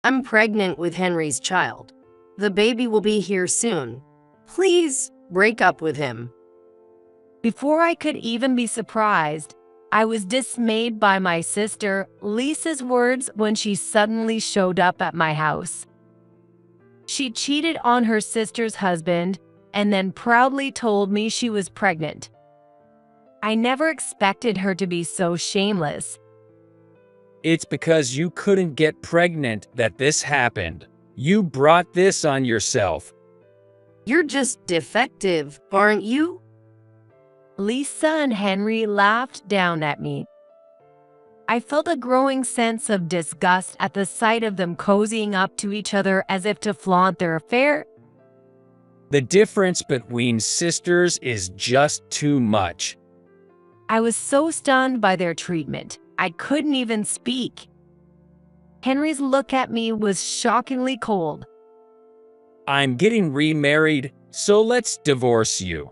I'm pregnant with Henry's child. The baby will be here soon. Please break up with him. Before I could even be surprised, I was dismayed by my sister Lisa's words when she suddenly showed up at my house. She cheated on her sister's husband and then proudly told me she was pregnant. I never expected her to be so shameless. It's because you couldn't get pregnant that this happened. You brought this on yourself. You're just defective, aren't you? Lisa and Henry laughed down at me. I felt a growing sense of disgust at the sight of them cozying up to each other as if to flaunt their affair. The difference between sisters is just too much. I was so stunned by their treatment, I couldn't even speak. Henry's look at me was shockingly cold. I'm getting remarried, so let's divorce you.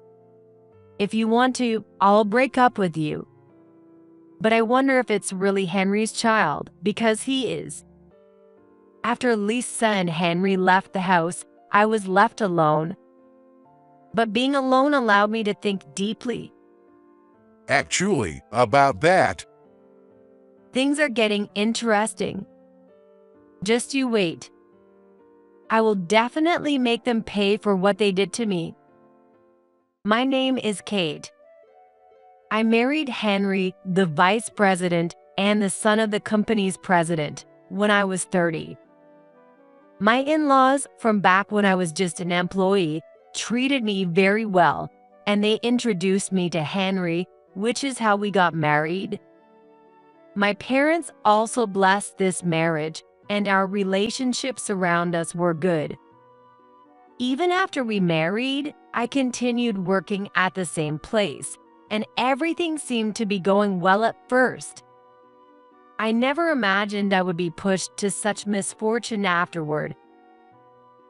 If you want to, I'll break up with you. But I wonder if it's really Henry's child, because he is. After Lisa and Henry left the house, I was left alone. But being alone allowed me to think deeply. Actually, about that. Things are getting interesting. Just you wait. I will definitely make them pay for what they did to me. My name is Kate. I married Henry, the vice president and the son of the company's president, when I was 30. My in-laws, from back when I was just an employee, treated me very well, and they introduced me to Henry, which is how we got married. My parents also blessed this marriage, and our relationships around us were good. Even after we married, I continued working at the same place, and everything seemed to be going well at first. I never imagined I would be pushed to such misfortune afterward.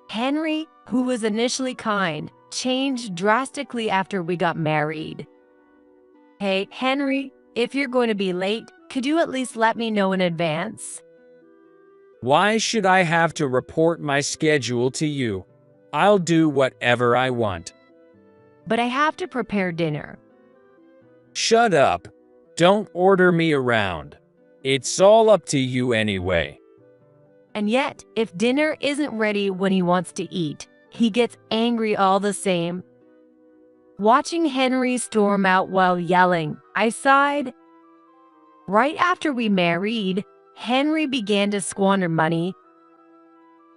Henry, who was initially kind, changed drastically after we got married. Hey, Henry, if you're going to be late, could you at least let me know in advance? Why should I have to report my schedule to you? I'll do whatever I want. But I have to prepare dinner. Shut up. Don't order me around. It's all up to you anyway. And yet, if dinner isn't ready when he wants to eat, he gets angry all the same. Watching Henry storm out while yelling, I sighed. Right after we married, Henry began to squander money.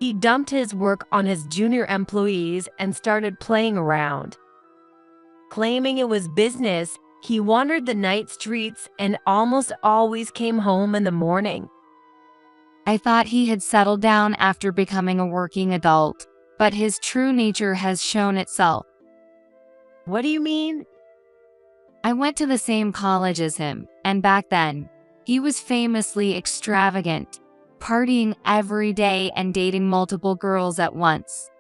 He dumped his work on his junior employees and started playing around. Claiming it was business, he wandered the night streets and almost always came home in the morning. I thought he had settled down after becoming a working adult, but his true nature has shown itself. What do you mean? I went to the same college as him, and back then, he was famously extravagant, partying every day and dating multiple girls at once.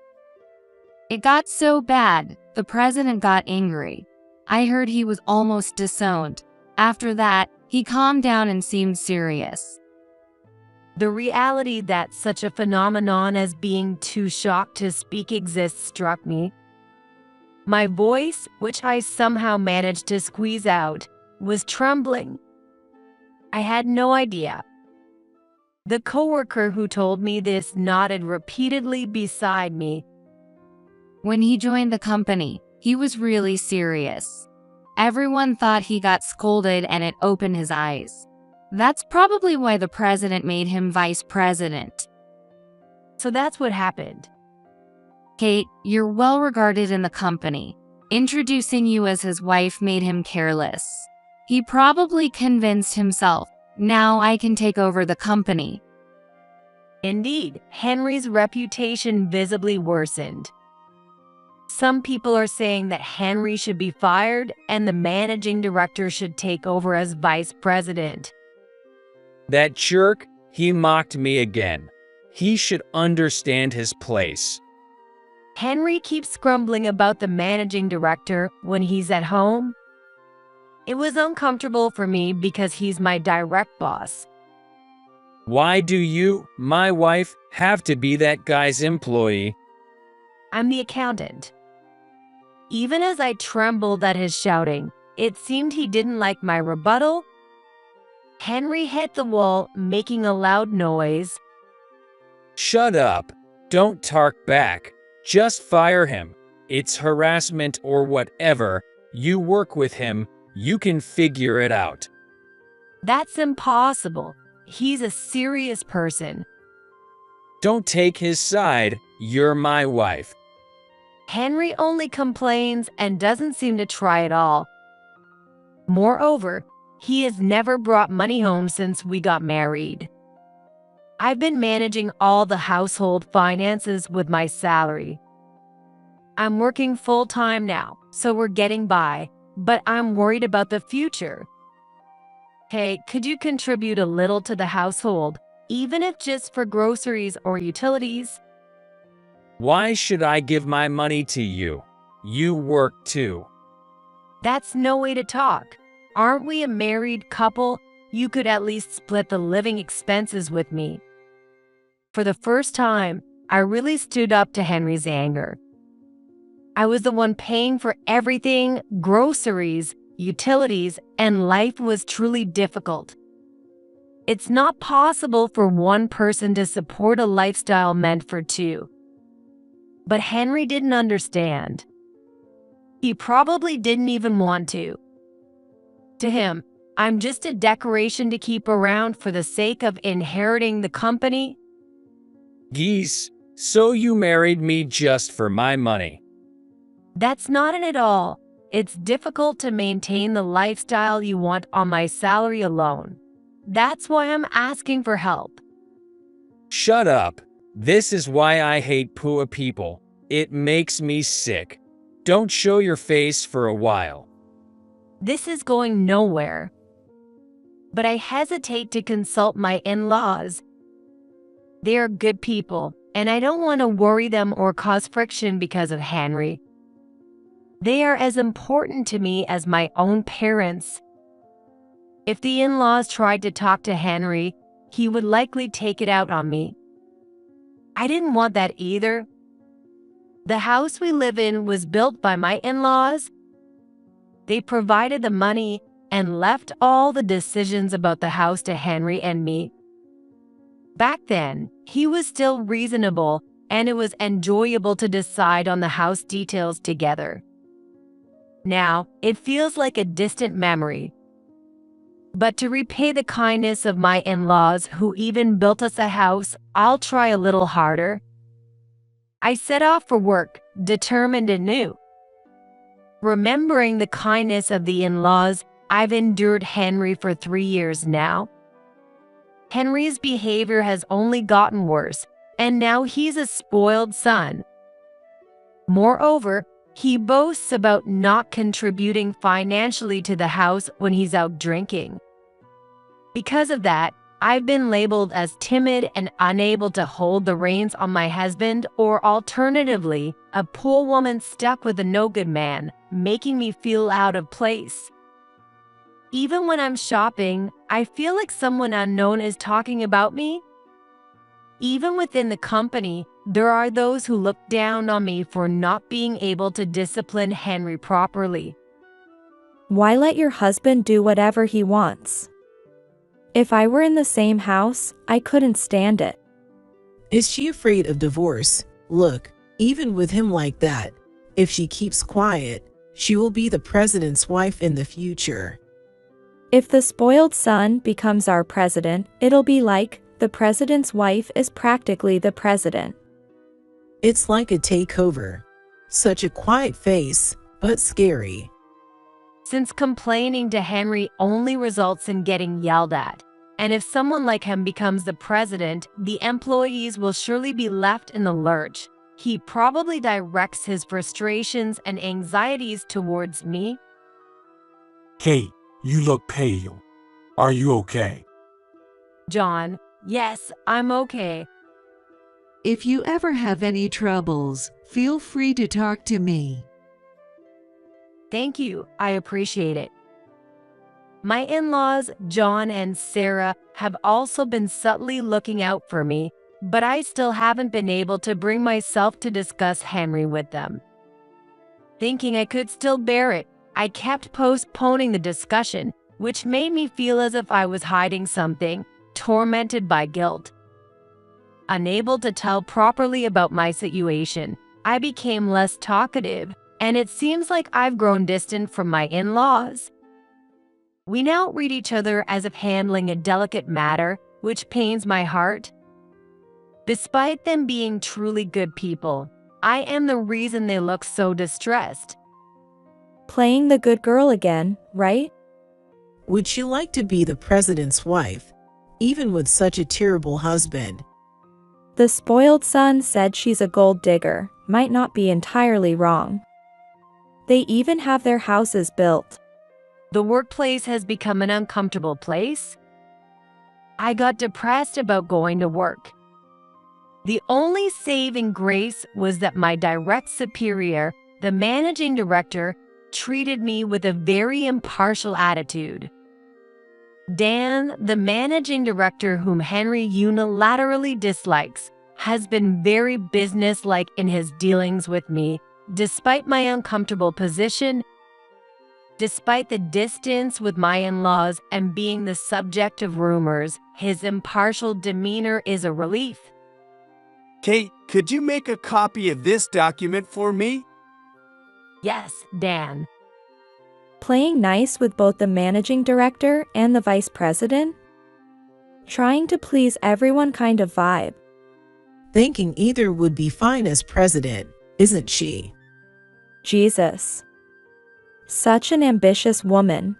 It got so bad, the president got angry. I heard he was almost disowned. After that, he calmed down and seemed serious. The reality that such a phenomenon as being too shocked to speak exists struck me. My voice, which I somehow managed to squeeze out, was trembling. I had no idea. The coworker who told me this nodded repeatedly beside me. When he joined the company, he was really serious. Everyone thought he got scolded and it opened his eyes. That's probably why the president made him vice president. So that's what happened. Kate, you're well regarded in the company. Introducing you as his wife made him careless. He probably convinced himself, now I can take over the company. Indeed, Henry's reputation visibly worsened. Some people are saying that Henry should be fired and the managing director should take over as vice president. That jerk, he mocked me again. He should understand his place. Henry keeps grumbling about the managing director when he's at home. It was uncomfortable for me because he's my direct boss. Why do you, my wife, have to be that guy's employee? I'm the accountant. Even as I trembled at his shouting, it seemed he didn't like my rebuttal. Henry hit the wall, making a loud noise. Shut up. Don't talk back. Just fire him. It's harassment or whatever. You work with him. You can figure it out. That's impossible. He's a serious person. Don't take his side. You're my wife. Henry only complains and doesn't seem to try at all. Moreover, he has never brought money home since we got married. I've been managing all the household finances with my salary. I'm working full-time now, so we're getting by, but I'm worried about the future. Hey, could you contribute a little to the household, even if just for groceries or utilities? Why should I give my money to you? You work too. That's no way to talk. Aren't we a married couple? You could at least split the living expenses with me. For the first time, I really stood up to Henry's anger. I was the one paying for everything, groceries, utilities, and life was truly difficult. It's not possible for one person to support a lifestyle meant for two. But Henry didn't understand. He probably didn't even want to. To him, I'm just a decoration to keep around for the sake of inheriting the company. Geese, so you married me just for my money. That's not it at all. It's difficult to maintain the lifestyle you want on my salary alone. That's why I'm asking for help. Shut up. This is why I hate poor people. It makes me sick. Don't show your face for a while. This is going nowhere. But I hesitate to consult my in-laws. They are good people, and I don't want to worry them or cause friction because of Henry. They are as important to me as my own parents. If the in-laws tried to talk to Henry, he would likely take it out on me. I didn't want that either. The house we live in was built by my in-laws. They provided the money and left all the decisions about the house to Henry and me. Back then, he was still reasonable, and it was enjoyable to decide on the house details together. Now, it feels like a distant memory. But to repay the kindness of my in-laws who even built us a house, I'll try a little harder. I set off for work, determined anew. Remembering the kindness of the in-laws, I've endured Henry for 3 years now. Henry's behavior has only gotten worse, and now he's a spoiled son. Moreover, he boasts about not contributing financially to the house when he's out drinking. Because of that, I've been labeled as timid and unable to hold the reins on my husband, or alternatively, a poor woman stuck with a no-good man, making me feel out of place. Even when I'm shopping, I feel like someone unknown is talking about me. Even within the company, there are those who look down on me for not being able to discipline Henry properly. Why let your husband do whatever he wants? If I were in the same house, I couldn't stand it. Is she afraid of divorce? Look, even with him like that, if she keeps quiet, she will be the president's wife in the future. If the spoiled son becomes our president, it'll be like the president's wife is practically the president. It's like a takeover. Such a quiet face, but scary. Since complaining to Henry only results in getting yelled at, and if someone like him becomes the president, the employees will surely be left in the lurch. He probably directs his frustrations and anxieties towards me. Kate, you look pale. Are you okay? John, yes, I'm okay. If you ever have any troubles, feel free to talk to me. Thank you, I appreciate it. My in-laws, John and Sarah, have also been subtly looking out for me, but I still haven't been able to bring myself to discuss Henry with them. Thinking I could still bear it, I kept postponing the discussion, which made me feel as if I was hiding something, tormented by guilt. Unable to tell properly about my situation, I became less talkative, and it seems like I've grown distant from my in-laws. We now treat each other as if handling a delicate matter, which pains my heart. Despite them being truly good people, I am the reason they look so distressed. Playing the good girl again, right? Would she like to be the president's wife, even with such a terrible husband? The spoiled son said she's a gold digger, might not be entirely wrong. They even have their houses built. The workplace has become an uncomfortable place. I got depressed about going to work. The only saving grace was that my direct superior, the managing director, treated me with a very impartial attitude. Dan, the managing director whom Henry unilaterally dislikes, has been very businesslike in his dealings with me, despite my uncomfortable position, despite the distance with my in-laws and being the subject of rumors. His impartial demeanor is a relief. Kate, could you make a copy of this document for me? Yes, Dan. Playing nice with both the managing director and the vice president? Trying to please everyone kind of vibe. Thinking either would be fine as president, isn't she? Jesus. Such an ambitious woman.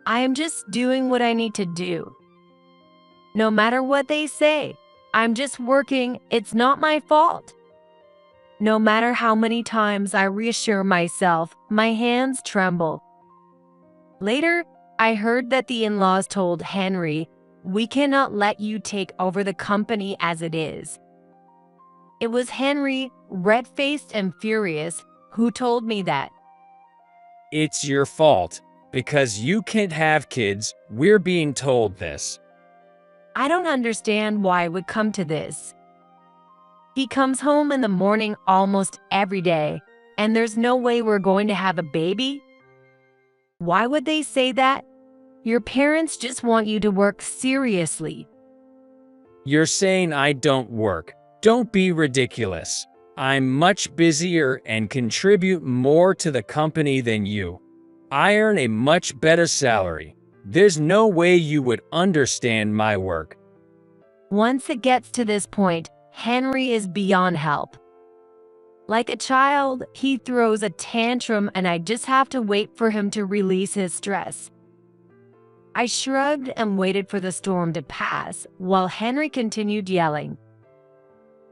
I am just doing what I need to do. No matter what they say, I'm just working. It's not my fault. No matter how many times I reassure myself, my hands tremble. Later, I heard that the in-laws told Henry, "We cannot let you take over the company as it is." It was Henry, red-faced and furious, who told me that. It's your fault. Because you can't have kids, we're being told this. I don't understand why it would come to this. He comes home in the morning almost every day, and there's no way we're going to have a baby? Why would they say that? Your parents just want you to work seriously. You're saying I don't work. Don't be ridiculous. I'm much busier and contribute more to the company than you. I earn a much better salary. There's no way you would understand my work. Once it gets to this point, Henry is beyond help. Like a child, he throws a tantrum and I just have to wait for him to release his stress. I shrugged and waited for the storm to pass while Henry continued yelling.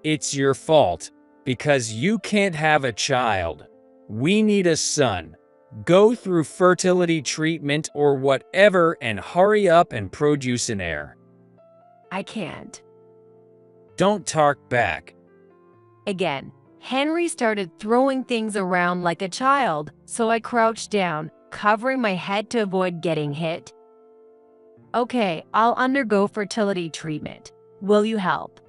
It's your fault. Because you can't have a child. We need a son. Go through fertility treatment or whatever and hurry up and produce an heir. I can't. Don't talk back. Again, Henry started throwing things around like a child, so I crouched down, covering my head to avoid getting hit. Okay, I'll undergo fertility treatment. Will you help?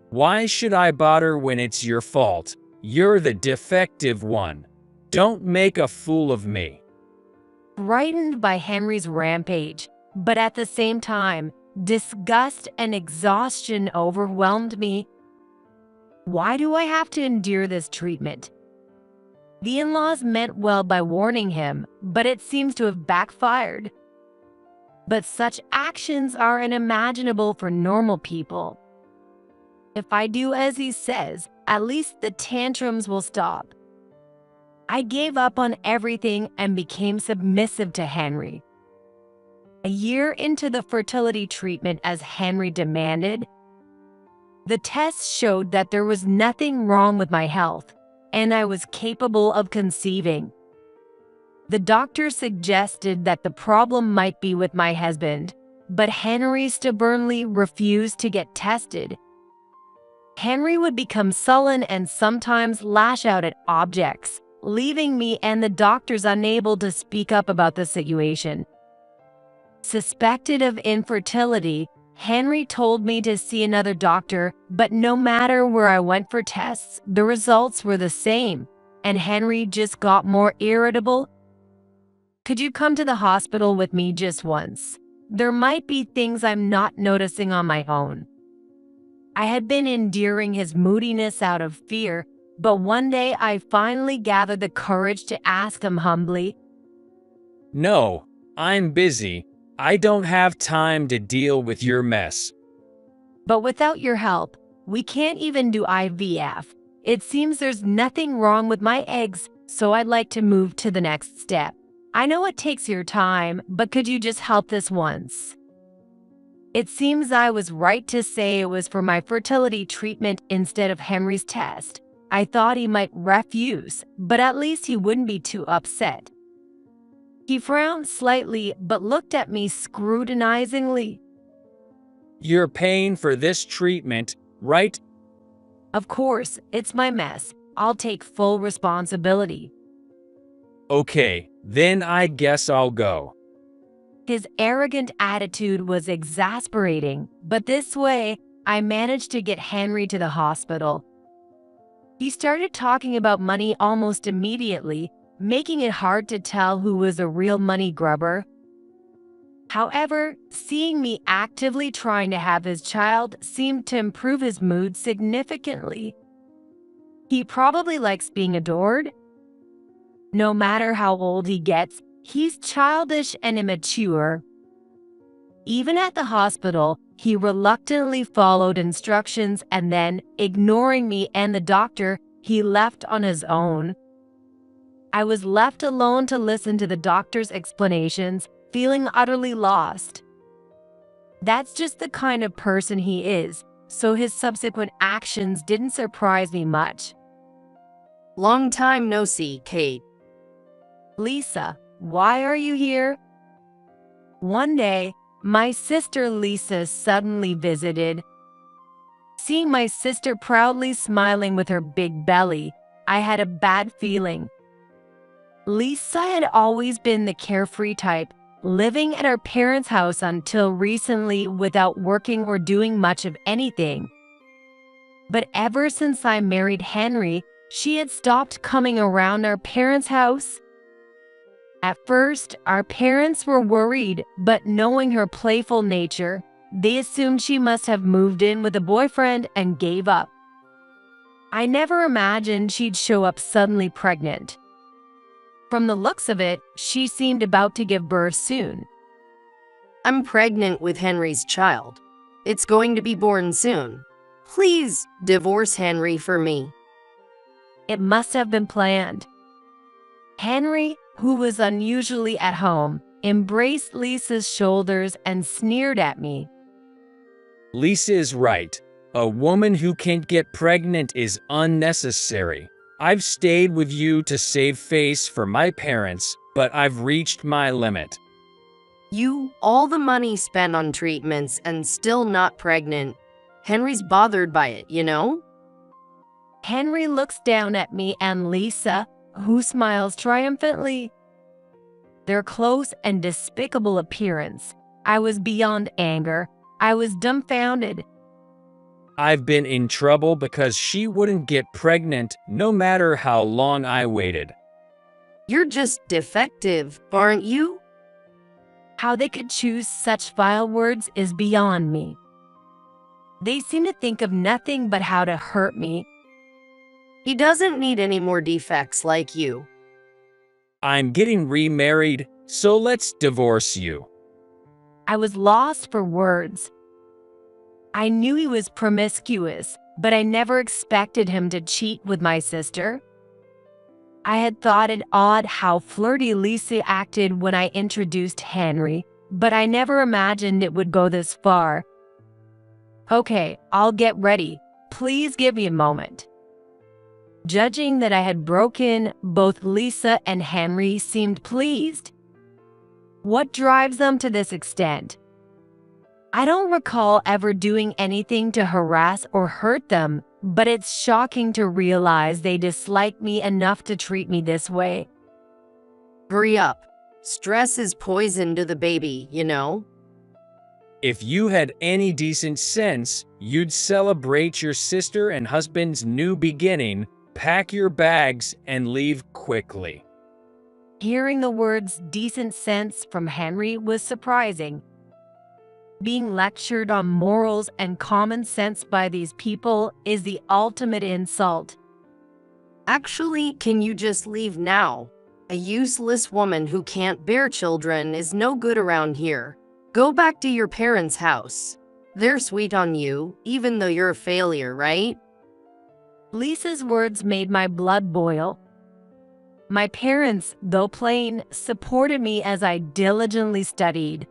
Why should I bother when it's your fault? You're the defective one. Don't make a fool of me. Frightened by Henry's rampage, but at the same time, disgust and exhaustion overwhelmed me. Why do I have to endure this treatment? The in-laws meant well by warning him, but it seems to have backfired. But such actions are unimaginable for normal people. If I do as he says, at least the tantrums will stop. I gave up on everything and became submissive to Henry. A year into the fertility treatment as Henry demanded, the tests showed that there was nothing wrong with my health, and I was capable of conceiving. The doctor suggested that the problem might be with my husband, but Henry stubbornly refused to get tested. Henry would become sullen and sometimes lash out at objects, leaving me and the doctors unable to speak up about the situation. suspected of infertility. Henry told me to see another doctor, but no matter where I went for tests, the results were the same, and Henry just got more irritable. Could you come to the hospital with me just once? There might be things I'm not noticing on my own. I had been enduring his moodiness out of fear, but one day I finally gathered the courage to ask him humbly. No, I'm busy. I don't have time to deal with your mess. But without your help, we can't even do IVF. It seems there's nothing wrong with my eggs, so I'd like to move to the next step. I know it takes your time, but could you just help this once? It seems I was right to say it was for my fertility treatment instead of Henry's test. I thought he might refuse, but at least he wouldn't be too upset. He frowned slightly, but looked at me scrutinizingly. You're paying for this treatment, right? Of course, it's my mess. I'll take full responsibility. Okay, then I guess I'll go. His arrogant attitude was exasperating, but this way, I managed to get Henry to the hospital. He started talking about money almost immediately, making it hard to tell who was a real money grubber. However, seeing me actively trying to have his child seemed to improve his mood significantly. He probably likes being adored. No matter how old he gets, he's childish and immature. Even at the hospital, he reluctantly followed instructions and then, ignoring me and the doctor, he left on his own. I was left alone to listen to the doctor's explanations, feeling utterly lost. That's just the kind of person he is, so his subsequent actions didn't surprise me much. Long time no see, Kate. Lisa, why are you here? One day, my sister Lisa suddenly visited. Seeing my sister proudly smiling with her big belly, I had a bad feeling. Lisa had always been the carefree type, living at her parents' house until recently without working or doing much of anything. But ever since I married Henry, she had stopped coming around our parents' house. At first, our parents were worried, but knowing her playful nature, they assumed she must have moved in with a boyfriend and gave up. I never imagined she'd show up suddenly pregnant. From the looks of it, she seemed about to give birth soon. I'm pregnant with Henry's child. It's going to be born soon. Please divorce Henry for me. It must have been planned. Henry, who was unusually at home, embraced Lisa's shoulders and sneered at me. Lisa is right. A woman who can't get pregnant is unnecessary. I've stayed with you to save face for my parents, but I've reached my limit. All the money spent on treatments and still not pregnant. Henry's bothered by it, you know? Henry looks down at me and Lisa, who smiles triumphantly. Their close and despicable appearance. I was beyond anger. I was dumbfounded. I've been in trouble because she wouldn't get pregnant no matter how long I waited. You're just defective, aren't you? How they could choose such vile words is beyond me. They seem to think of nothing but how to hurt me. He doesn't need any more defects like you. I'm getting remarried, so let's divorce you. I was lost for words. I knew he was promiscuous, but I never expected him to cheat with my sister. I had thought it odd how flirty Lisa acted when I introduced Henry, but I never imagined it would go this far. Okay, I'll get ready. Please give me a moment. Judging that I had broken, both Lisa and Henry seemed pleased. What drives them to this extent? I don't recall ever doing anything to harass or hurt them, but it's shocking to realize they dislike me enough to treat me this way. Hurry up. Stress is poison to the baby, you know? If you had any decent sense, you'd celebrate your sister and husband's new beginning, pack your bags, and leave quickly. Hearing the words decent sense from Henry was surprising. Being lectured on morals and common sense by these people is the ultimate insult. Actually, can you just leave now? A useless woman who can't bear children is no good around here. Go back to your parents' house. They're sweet on you, even though you're a failure, right? Lisa's words made my blood boil. My parents, though plain, supported me as I diligently studied.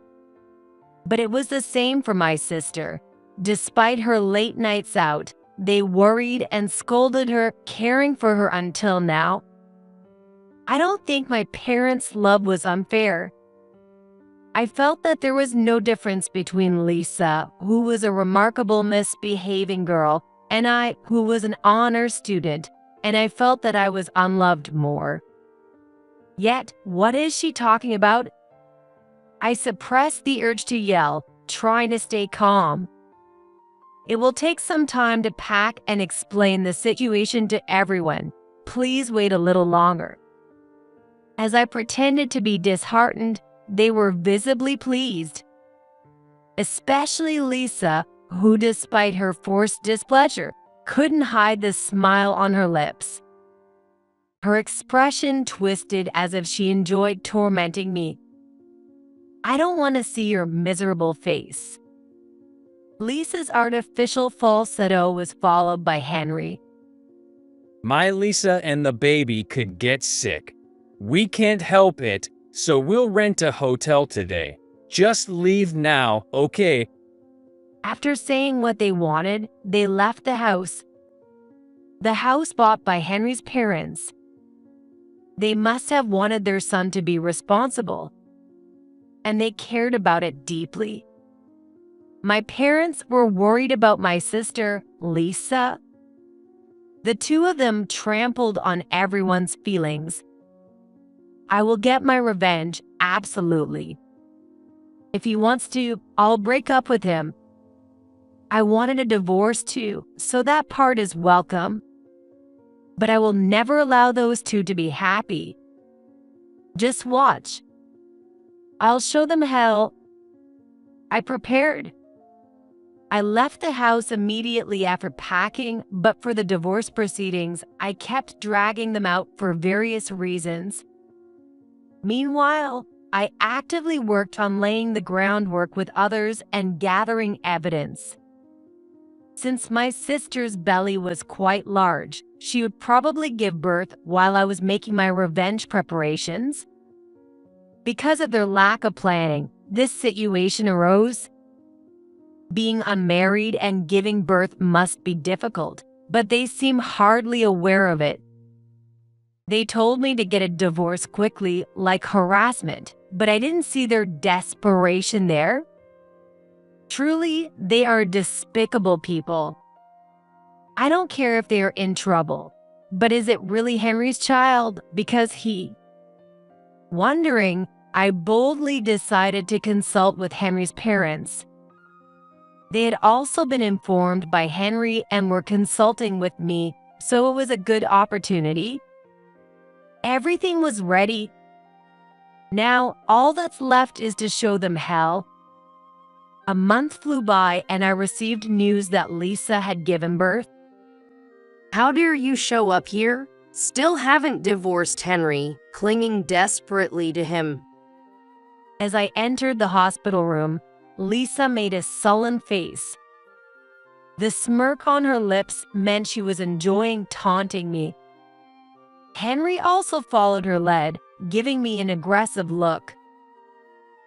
But it was the same for my sister. Despite her late nights out, they worried and scolded her, caring for her until now. I don't think my parents' love was unfair. I felt that there was no difference between Lisa, who was a remarkable misbehaving girl, and I, who was an honor student, and I felt that I was unloved more. Yet, what is she talking about? I suppressed the urge to yell, trying to stay calm. It will take some time to pack and explain the situation to everyone. Please wait a little longer. As I pretended to be disheartened, they were visibly pleased. Especially Lisa, who, despite her forced displeasure, couldn't hide the smile on her lips. Her expression twisted as if she enjoyed tormenting me. I don't want to see your miserable face. Lisa's artificial falsetto was followed by Henry. My Lisa and the baby could get sick. We can't help it, so we'll rent a hotel today. Just leave now, okay? After saying what they wanted, they left the house. The house bought by Henry's parents. They must have wanted their son to be responsible, and they cared about it deeply. My parents were worried about my sister, Lisa. The two of them trampled on everyone's feelings. I will get my revenge, absolutely. If he wants to, I'll break up with him. I wanted a divorce too, so that part is welcome. But I will never allow those two to be happy. Just watch. I'll show them hell. I prepared. I left the house immediately after packing, but for the divorce proceedings, I kept dragging them out for various reasons. Meanwhile, I actively worked on laying the groundwork with others and gathering evidence. Since my sister's belly was quite large, she would probably give birth while I was making my revenge preparations. Because of their lack of planning, this situation arose. Being unmarried and giving birth must be difficult, but they seem hardly aware of it. They told me to get a divorce quickly, like harassment, but I didn't see their desperation there. Truly, they are despicable people. I don't care if they are in trouble, but is it really Henry's child? Because Wondering, I boldly decided to consult with Henry's parents. They had also been informed by Henry and were consulting with me, so it was a good opportunity. Everything was ready. Now, all that's left is to show them hell. A month flew by and I received news that Lisa had given birth. How dare you show up here? Still haven't divorced Henry, clinging desperately to him. As I entered the hospital room, Lisa made a sullen face. The smirk on her lips meant she was enjoying taunting me. Henry also followed her lead, giving me an aggressive look.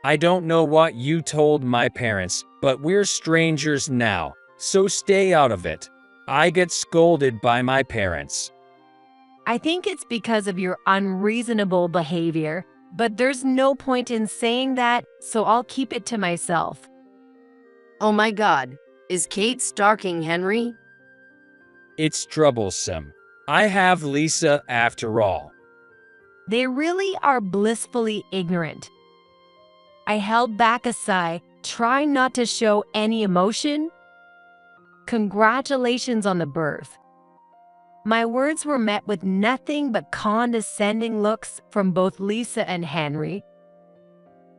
I don't know what you told my parents, but we're strangers now, so stay out of it. I get scolded by my parents. I think it's because of your unreasonable behavior, but there's no point in saying that, so I'll keep it to myself. Oh my God, is Kate stalking Henry? It's troublesome. I have Lisa after all. They really are blissfully ignorant. I held back a sigh, trying not to show any emotion. Congratulations on the birth. My words were met with nothing but condescending looks from both Lisa and Henry.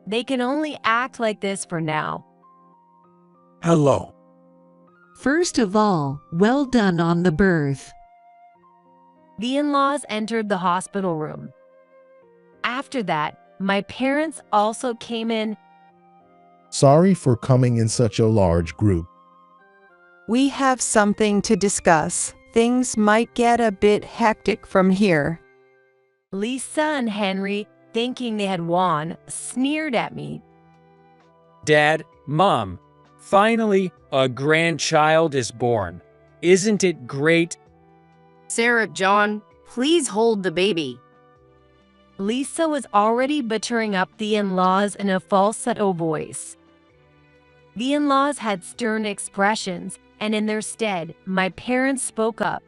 They can only act like this for now. Hello. First of all, well done on the birth. The in-laws entered the hospital room. After that, my parents also came in. Sorry for coming in such a large group. We have something to discuss. Things might get a bit hectic from here. Lisa and Henry, thinking they had won, sneered at me. Dad, Mom, finally, a grandchild is born. Isn't it great? Sarah, John, please hold the baby. Lisa was already buttering up the in-laws in a falsetto voice. The in-laws had stern expressions, and in their stead, my parents spoke up.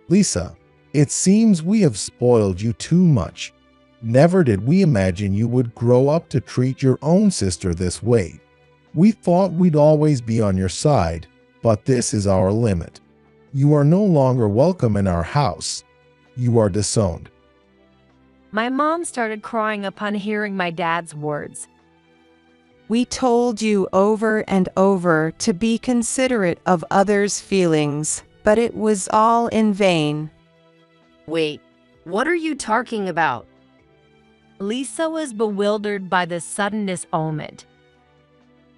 Lisa, it seems we have spoiled you too much. Never did we imagine you would grow up to treat your own sister this way. We thought we'd always be on your side, but this is our limit. You are no longer welcome in our house. You are disowned. My mom started crying upon hearing my dad's words. We told you over and over to be considerate of others' feelings, but it was all in vain. Wait, what are you talking about? Lisa was bewildered by the sudden disownement.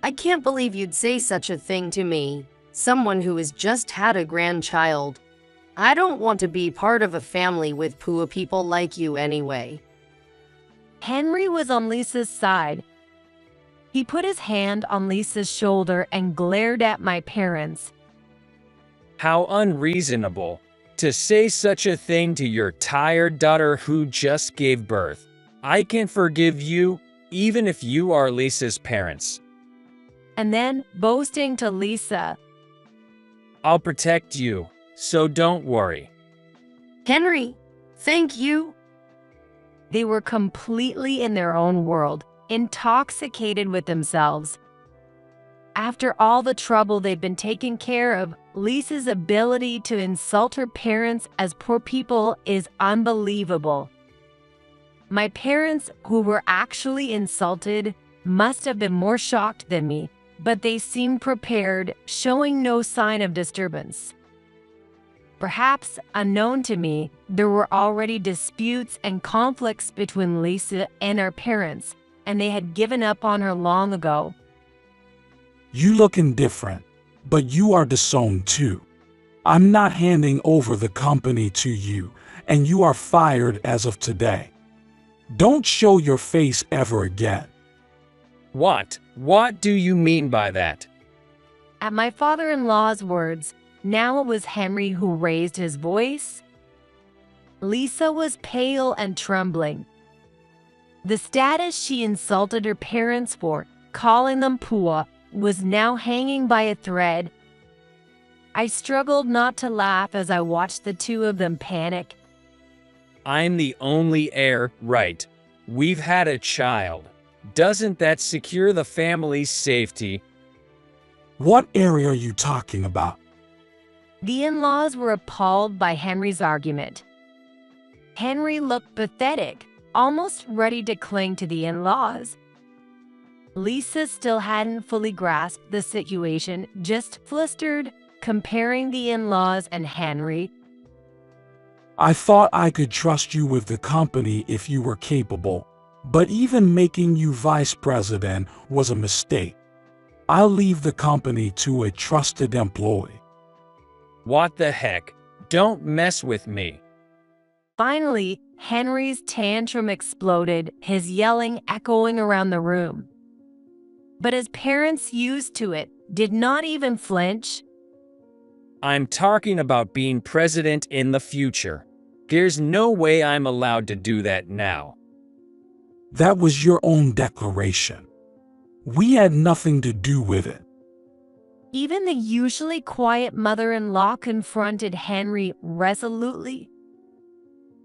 I can't believe you'd say such a thing to me, someone who has just had a grandchild. I don't want to be part of a family with poor people like you anyway. Henry was on Lisa's side. He put his hand on Lisa's shoulder and glared at my parents. How unreasonable to say such a thing to your tired daughter who just gave birth. I can forgive you, even if you are Lisa's parents. And then, boasting to Lisa, I'll protect you, so don't worry. Henry, thank you. They were completely in their own world, intoxicated with themselves. After all the trouble they'd been taking care of, Lisa's ability to insult her parents as poor people is unbelievable. My parents, who were actually insulted, must have been more shocked than me, but they seemed prepared, showing no sign of disturbance. Perhaps, unknown to me, there were already disputes and conflicts between Lisa and our parents, and they had given up on her long ago. You look indifferent, but you are disowned too. I'm not handing over the company to you, and you are fired as of today. Don't show your face ever again. What? What do you mean by that? At my father-in-law's words, now it was Henry who raised his voice. Lisa was pale and trembling. The status she insulted her parents for, calling them poor, was now hanging by a thread. I struggled not to laugh as I watched the two of them panic. I'm the only heir, right? We've had a child. Doesn't that secure the family's safety? What area are you talking about? The in-laws were appalled by Henry's argument. Henry looked pathetic, almost ready to cling to the in-laws. Lisa still hadn't fully grasped the situation, just flustered, comparing the in-laws and Henry. I thought I could trust you with the company if you were capable, but even making you vice president was a mistake. I'll leave the company to a trusted employee. What the heck? Don't mess with me. Finally, Henry's tantrum exploded, his yelling echoing around the room. But his parents, used to it, did not even flinch. I'm talking about being president in the future. There's no way I'm allowed to do that now. That was your own declaration. We had nothing to do with it. Even the usually quiet mother-in-law confronted Henry resolutely.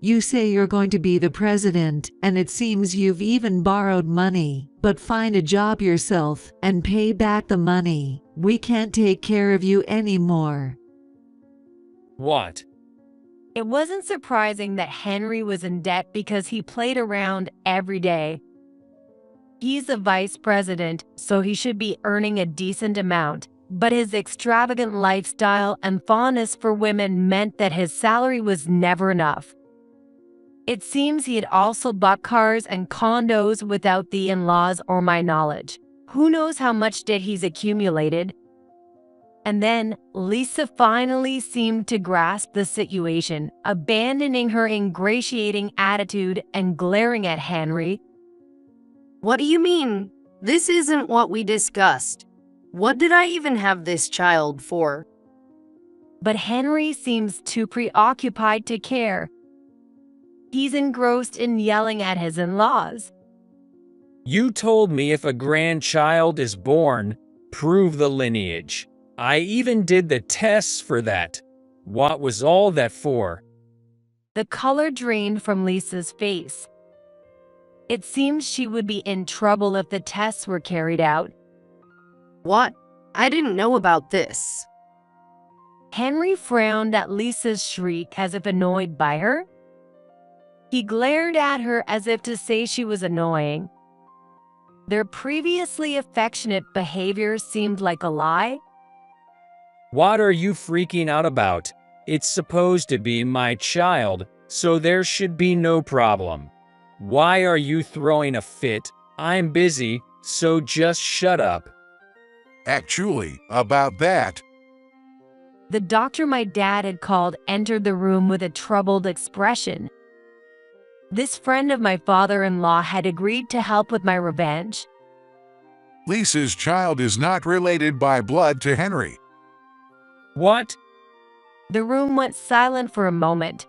You say you're going to be the president, and it seems you've even borrowed money. But find a job yourself and pay back the money. We can't take care of you anymore. What? It wasn't surprising that Henry was in debt because he played around every day. He's a vice president, so he should be earning a decent amount, but his extravagant lifestyle and fondness for women meant that his salary was never enough. It seems he had also bought cars and condos without the in-laws or my knowledge. Who knows how much debt he's accumulated? And then Lisa finally seemed to grasp the situation, abandoning her ingratiating attitude and glaring at Henry. What do you mean? This isn't what we discussed. What did I even have this child for? But Henry seems too preoccupied to care. He's engrossed in yelling at his in-laws. You told me if a grandchild is born, prove the lineage. I even did the tests for that. What was all that for? The color drained from Lisa's face. It seemed she would be in trouble if the tests were carried out. What? I didn't know about this. Henry frowned at Lisa's shriek as if annoyed by her. He glared at her as if to say she was annoying. Their previously affectionate behavior seemed like a lie. What are you freaking out about? It's supposed to be my child, so there should be no problem. Why are you throwing a fit? I'm busy, so just shut up. Actually, about that. The doctor my dad had called entered the room with a troubled expression. This friend of my father-in-law had agreed to help with my revenge. Lisa's child is not related by blood to Henry. What? The room went silent for a moment.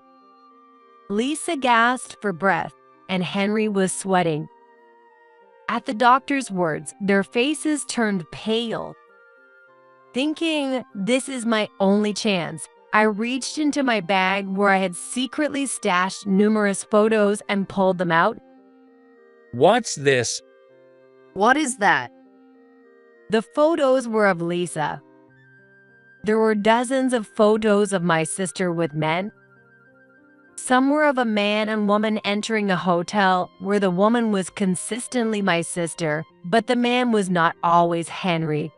Lisa gasped for breath, and Henry was sweating. At the doctor's words, their faces turned pale. Thinking, this is my only chance, I reached into my bag where I had secretly stashed numerous photos and pulled them out. What's this? What is that? The photos were of Lisa. There were dozens of photos of my sister with men. Some were of a man and woman entering a hotel where the woman was consistently my sister, but the man was not always Henry.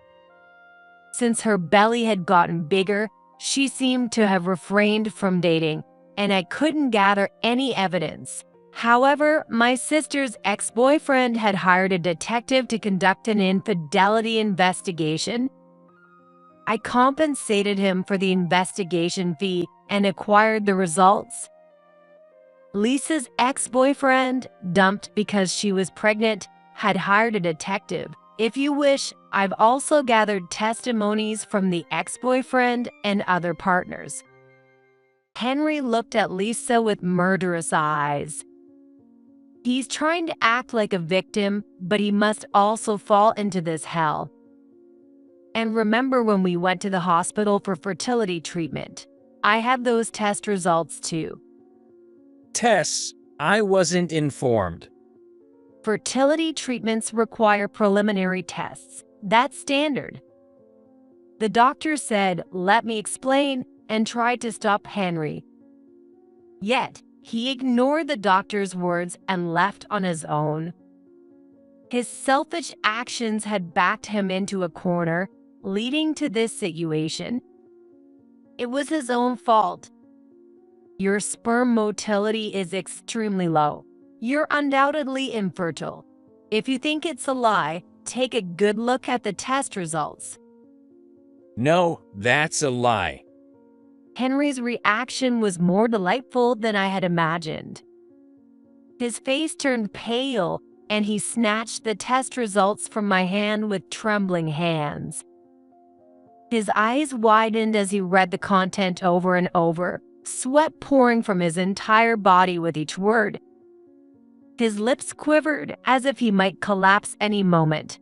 Since her belly had gotten bigger, she seemed to have refrained from dating, and I couldn't gather any evidence. However, my sister's ex-boyfriend had hired a detective to conduct an infidelity investigation. I compensated him for the investigation fee and acquired the results. Lisa's ex-boyfriend, dumped because she was pregnant, had hired a detective. If you wish, I've also gathered testimonies from the ex-boyfriend and other partners. Henry looked at Lisa with murderous eyes. He's trying to act like a victim, but he must also fall into this hell. And remember when we went to the hospital for fertility treatment? I had those test results too. Tests? I wasn't informed. Fertility treatments require preliminary tests. That's standard. The doctor said, "Let me explain," and tried to stop Henry. Yet, he ignored the doctor's words and left on his own. His selfish actions had backed him into a corner, leading to this situation. It was his own fault. Your sperm motility is extremely low. You're undoubtedly infertile. If you think it's a lie, take a good look at the test results. No, that's a lie. Henry's reaction was more delightful than I had imagined. His face turned pale, and he snatched the test results from my hand with trembling hands. His eyes widened as he read the content over and over, sweat pouring from his entire body with each word. His lips quivered as if he might collapse any moment.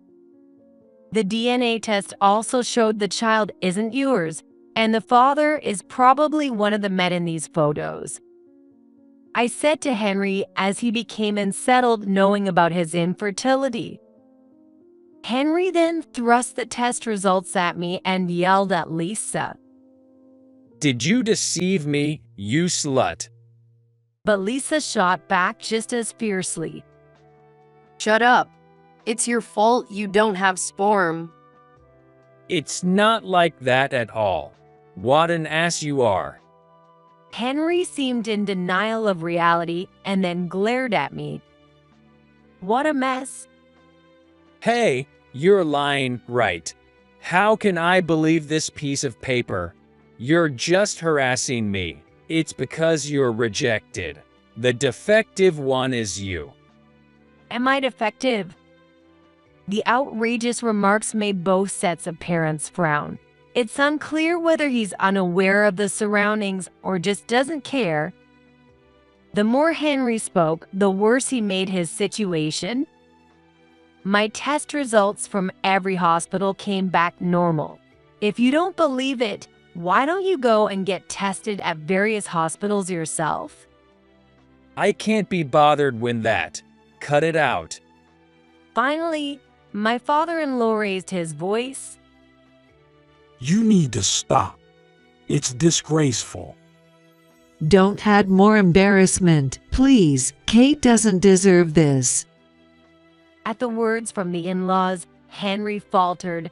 The DNA test also showed the child isn't yours, and the father is probably one of the men in these photos. I said to Henry as he became unsettled knowing about his infertility. Henry then thrust the test results at me and yelled at Lisa. Did you deceive me, you slut? But Lisa shot back just as fiercely. Shut up. It's your fault you don't have sperm. It's not like that at all. What an ass you are. Henry seemed in denial of reality and then glared at me. What a mess. Hey, you're lying, right? How can I believe this piece of paper? You're just harassing me. It's because you're rejected. The defective one is you. Am I defective? The outrageous remarks made both sets of parents frown. It's unclear whether he's unaware of the surroundings or just doesn't care. The more Henry spoke, the worse he made his situation. My test results from every hospital came back normal. If you don't believe it, why don't you go and get tested at various hospitals yourself? I can't be bothered with that. Cut it out. Finally, my father-in-law raised his voice. You need to stop. It's disgraceful. Don't add more embarrassment, please. Kate doesn't deserve this. At the words from the in-laws, Henry faltered.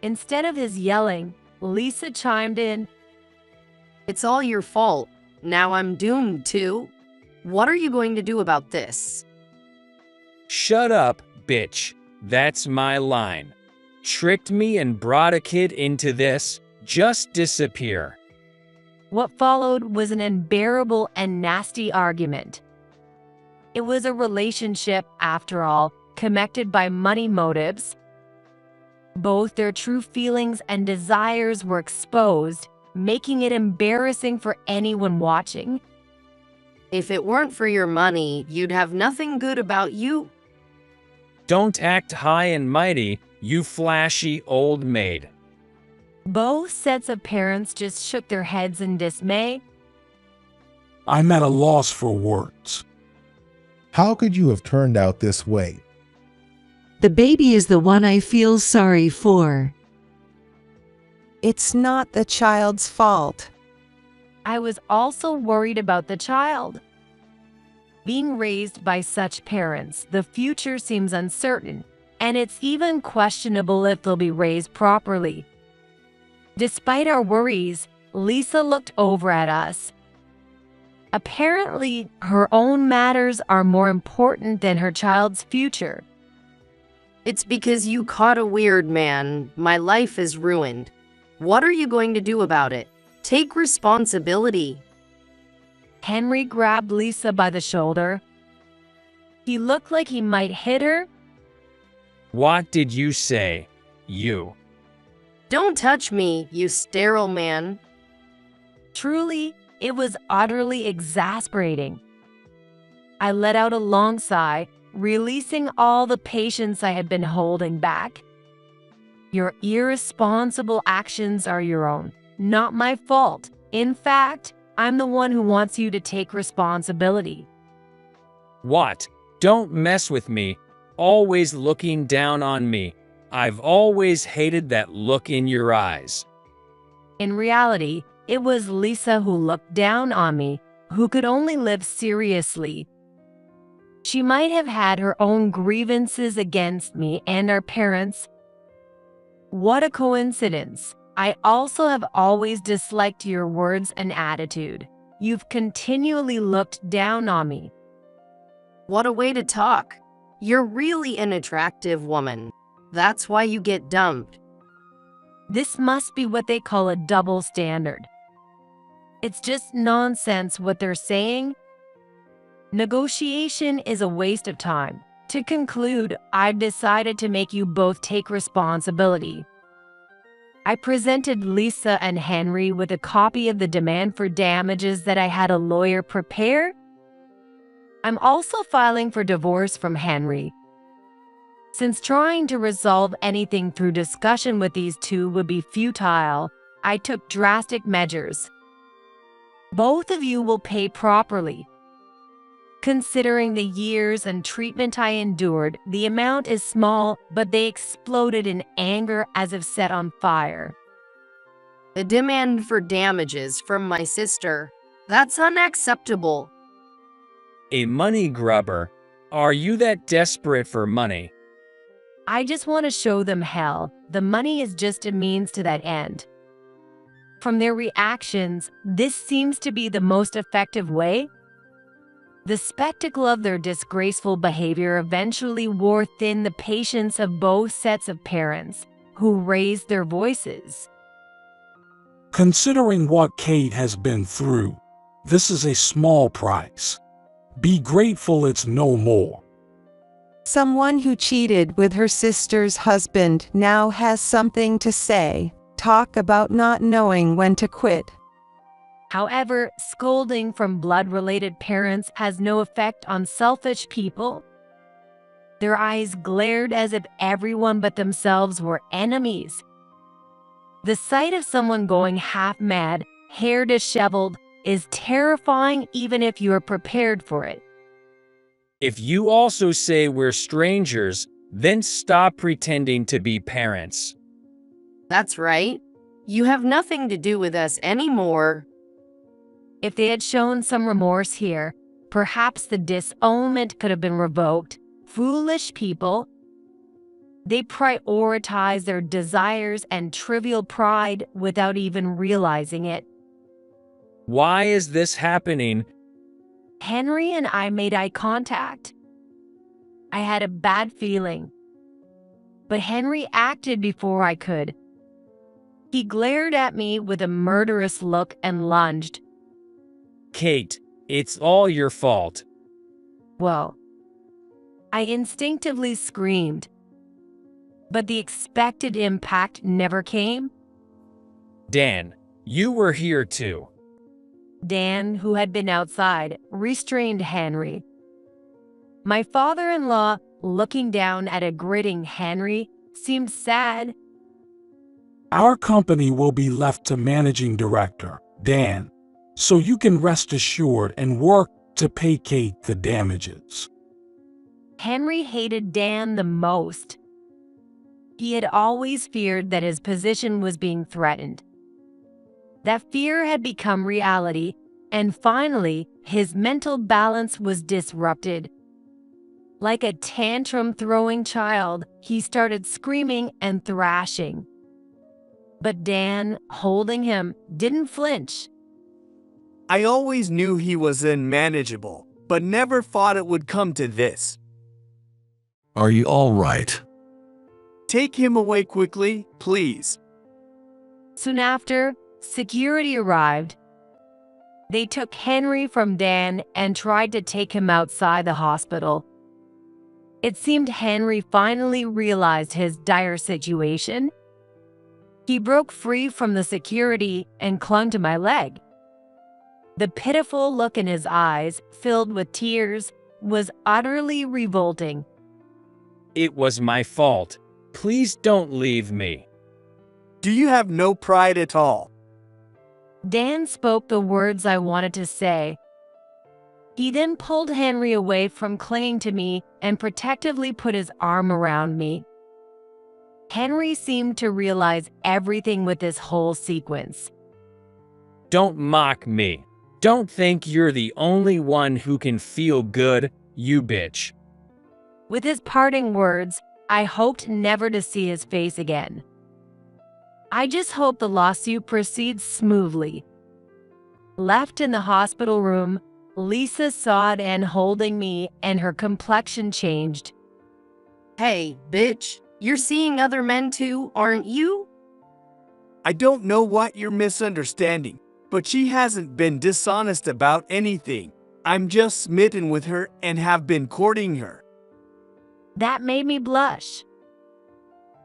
Instead of his yelling, Lisa chimed in. It's all your fault. Now I'm doomed too. What are you going to do about this? Shut up, bitch. That's my line. Tricked me and brought a kid into this. Just disappear. What followed was an unbearable and nasty argument. It was a relationship, after all, connected by money motives. Both their true feelings and desires were exposed, making it embarrassing for anyone watching. If it weren't for your money, you'd have nothing good about you. Don't act high and mighty, you flashy old maid. Both sets of parents just shook their heads in dismay. I'm at a loss for words. How could you have turned out this way? The baby is the one I feel sorry for. It's not the child's fault. I was also worried about the child. Being raised by such parents, the future seems uncertain, and it's even questionable if they'll be raised properly. Despite our worries, Lisa looked over at us. Apparently, her own matters are more important than her child's future. It's because you caught a weird man. My life is ruined. What are you going to do about it? Take responsibility. Henry grabbed Lisa by the shoulder. He looked like he might hit her. What did you say, you? Don't touch me, you sterile man. Truly, it was utterly exasperating. I let out a long sigh, releasing all the patience I had been holding back. Your irresponsible actions are your own, not my fault. In fact, I'm the one who wants you to take responsibility. What? Don't mess with me. Always looking down on me. I've always hated that look in your eyes. In reality, it was Lisa who looked down on me, who could only live seriously. She might have had her own grievances against me and our parents. What a coincidence. I also have always disliked your words and attitude. You've continually looked down on me. What a way to talk. You're really an attractive woman. That's why you get dumped. This must be what they call a double standard. It's just nonsense what they're saying. Negotiation is a waste of time. To conclude, I've decided to make you both take responsibility. I presented Lisa and Henry with a copy of the demand for damages that I had a lawyer prepare. I'm also filing for divorce from Henry. Since trying to resolve anything through discussion with these two would be futile, I took drastic measures. Both of you will pay properly. Considering the years and treatment I endured, the amount is small, but they exploded in anger as if set on fire. The demand for damages from my sister. That's unacceptable. A money grubber. Are you that desperate for money? I just want to show them hell. The money is just a means to that end. From their reactions, this seems to be the most effective way. The spectacle of their disgraceful behavior eventually wore thin the patience of both sets of parents, who raised their voices. Considering what Kate has been through, this is a small price. Be grateful it's no more. Someone who cheated with her sister's husband now has something to say. Talk about not knowing when to quit. However, scolding from blood-related parents has no effect on selfish people. Their eyes glared as if everyone but themselves were enemies. The sight of someone going half mad, hair disheveled, is terrifying even if you are prepared for it. If you also say we're strangers, then stop pretending to be parents. That's right. You have nothing to do with us anymore. If they had shown some remorse here, perhaps the disownment could have been revoked. Foolish people. They prioritize their desires and trivial pride without even realizing it. Why is this happening? Henry and I made eye contact. I had a bad feeling. But Henry acted before I could. He glared at me with a murderous look and lunged. Kate, it's all your fault. Whoa. I instinctively screamed. But the expected impact never came. Dan, you were here too. Dan, who had been outside, restrained Henry. My father-in-law, looking down at a gritting Henry, seemed sad. Our company will be left to managing director, Dan, so you can rest assured and work to pay Kate the damages. Henry hated Dan the most. He had always feared that his position was being threatened. That fear had become reality, and finally, his mental balance was disrupted. Like a tantrum-throwing child, he started screaming and thrashing. But Dan, holding him, didn't flinch. I always knew he was unmanageable, but never thought it would come to this. Are you all right? Take him away quickly, please. Soon after, security arrived. They took Henry from Dan and tried to take him outside the hospital. It seemed Henry finally realized his dire situation. He broke free from the security and clung to my leg. The pitiful look in his eyes, filled with tears, was utterly revolting. It was my fault. Please don't leave me. Do you have no pride at all? Dan spoke the words I wanted to say. He then pulled Henry away from clinging to me and protectively put his arm around me. Henry seemed to realize everything with this whole sequence. Don't mock me. Don't think you're the only one who can feel good, you bitch. With his parting words, I hoped never to see his face again. I just hope the lawsuit proceeds smoothly. Left in the hospital room, Lisa saw Dan holding me and her complexion changed. Hey, bitch, you're seeing other men too, aren't you? I don't know what you're misunderstanding, but she hasn't been dishonest about anything. I'm just smitten with her and have been courting her. That made me blush.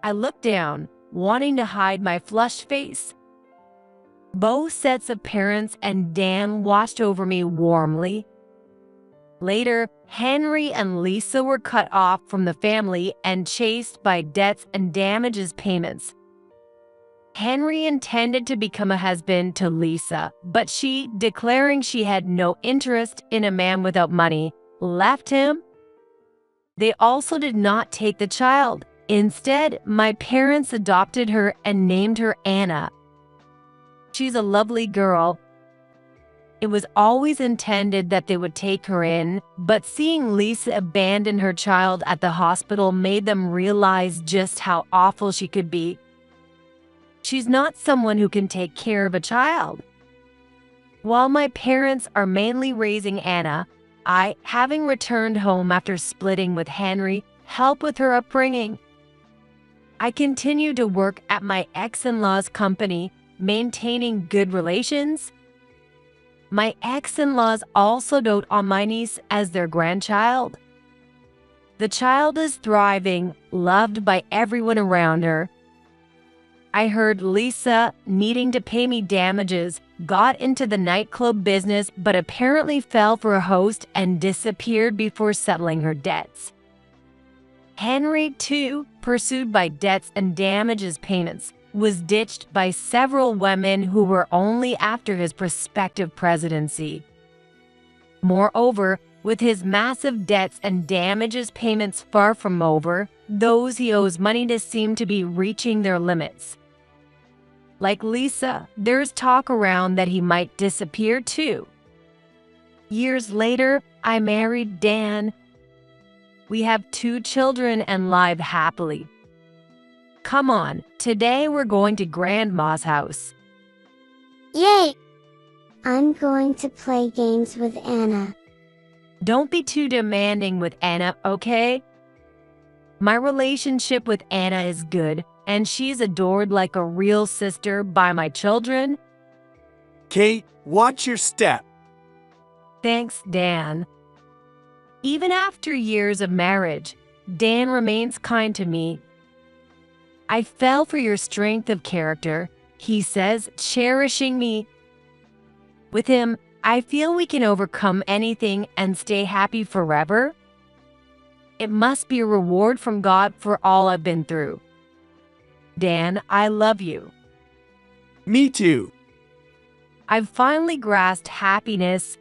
I looked down, wanting to hide my flushed face. Both sets of parents and Dan watched over me warmly. Later, Henry and Lisa were cut off from the family and chased by debts and damages payments. Henry intended to become a husband to Lisa, but she, declaring she had no interest in a man without money, left him. They also did not take the child. Instead, my parents adopted her and named her Anna. She's a lovely girl. It was always intended that they would take her in, but seeing Lisa abandon her child at the hospital made them realize just how awful she could be. She's not someone who can take care of a child. While my parents are mainly raising Anna, I, having returned home after splitting with Henry, help with her upbringing. I continue to work at my ex-in-law's company, maintaining good relations. My ex-in-laws also dote on my niece as their grandchild. The child is thriving, loved by everyone around her. I heard Lisa, needing to pay me damages, got into the nightclub business but apparently fell for a host and disappeared before settling her debts. Henry, too, pursued by debts and damages payments, was ditched by several women who were only after his prospective presidency. Moreover, with his massive debts and damages payments far from over, those he owes money to seem to be reaching their limits. Like Lisa, there's talk around that he might disappear too. Years later, I married Dan. We have 2 children and live happily. Come on, today we're going to Grandma's house. Yay! I'm going to play games with Anna. Don't be too demanding with Anna, okay? My relationship with Anna is good, and she's adored like a real sister by my children. Kate, watch your step. Thanks, Dan. Even after years of marriage, Dan remains kind to me. I fell for your strength of character, he says, cherishing me. With him, I feel we can overcome anything and stay happy forever. It must be a reward from God for all I've been through. Dan, I love you. Me too. I've finally grasped happiness,